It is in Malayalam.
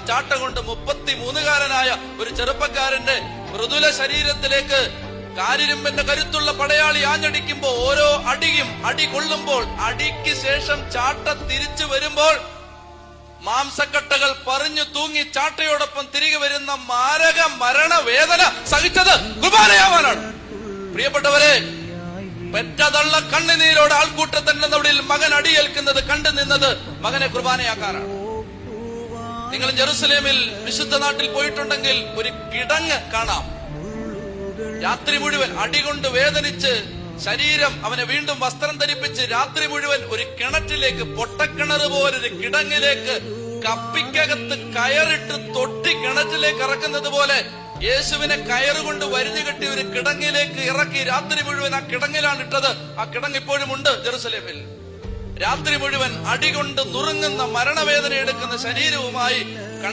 ചാട്ടം കൊണ്ട് 33കാരനായ ഒരു ചെറുപ്പക്കാരന്റെ മൃദുല ശരീരത്തിലേക്ക് കാരിരുമ്പിന്റെ കരുത്തുള്ള പടയാളി ആഞ്ഞടിക്കുമ്പോ ഓരോ അടി കൊള്ളുമ്പോൾ അടിക്ക് ശേഷം ചാട്ട തിരിച്ചു വരുമ്പോൾ മാംസക്കട്ടകൾ പറഞ്ഞു തൂങ്ങി ചാട്ടയോടൊപ്പം തിരികെ വരുന്ന മാരക മരണവേദന സഹിച്ചത് കുർബാനയാവാനാണ്. പ്രിയപ്പെട്ടവരെ, പെറ്റതള്ള കണ്ണുനീരോട് ആൾക്കൂട്ടത്തിന്റെ നടുവിൽ മകൻ അടിയേൽക്കുന്നത് കണ്ടു നിന്നത് മകനെ കുർബാനയാക്കാനാണ്. നിങ്ങൾ ജെറുസലേമിൽ വിശുദ്ധ നാട്ടിൽ പോയിട്ടുണ്ടെങ്കിൽ ഒരു കിടങ്ങ് കാണാം. രാത്രി മുഴുവൻ അടികൊണ്ട് വേദനിച്ച് ശരീരം അവനെ വീണ്ടും വസ്ത്രം ധരിപ്പിച്ച് രാത്രി മുഴുവൻ ഒരു കിണറ്റിലേക്ക്, പൊട്ടക്കിണർ പോലൊരു കിടങ്ങിലേക്ക് കപ്പിക്കകത്ത് കയറിട്ട് തൊട്ടി കിണറ്റിലേക്ക് ഇറക്കുന്നത് പോലെ യേശുവിനെ കയറുകൊണ്ട് വരിഞ്ഞു കെട്ടി ഒരു കിടങ്ങിലേക്ക് ഇറക്കി രാത്രി മുഴുവൻ ആ കിടങ്ങിലാണ് ഇട്ടത്. ആ കിടങ്ങ് ഇപ്പോഴും ഉണ്ട് ജെറുസലേമിൽ. രാത്രി മുഴുവൻ അടികൊണ്ട് നുറുങ്ങുന്ന മരണവേദന എടുക്കുന്ന ശരീരവുമായി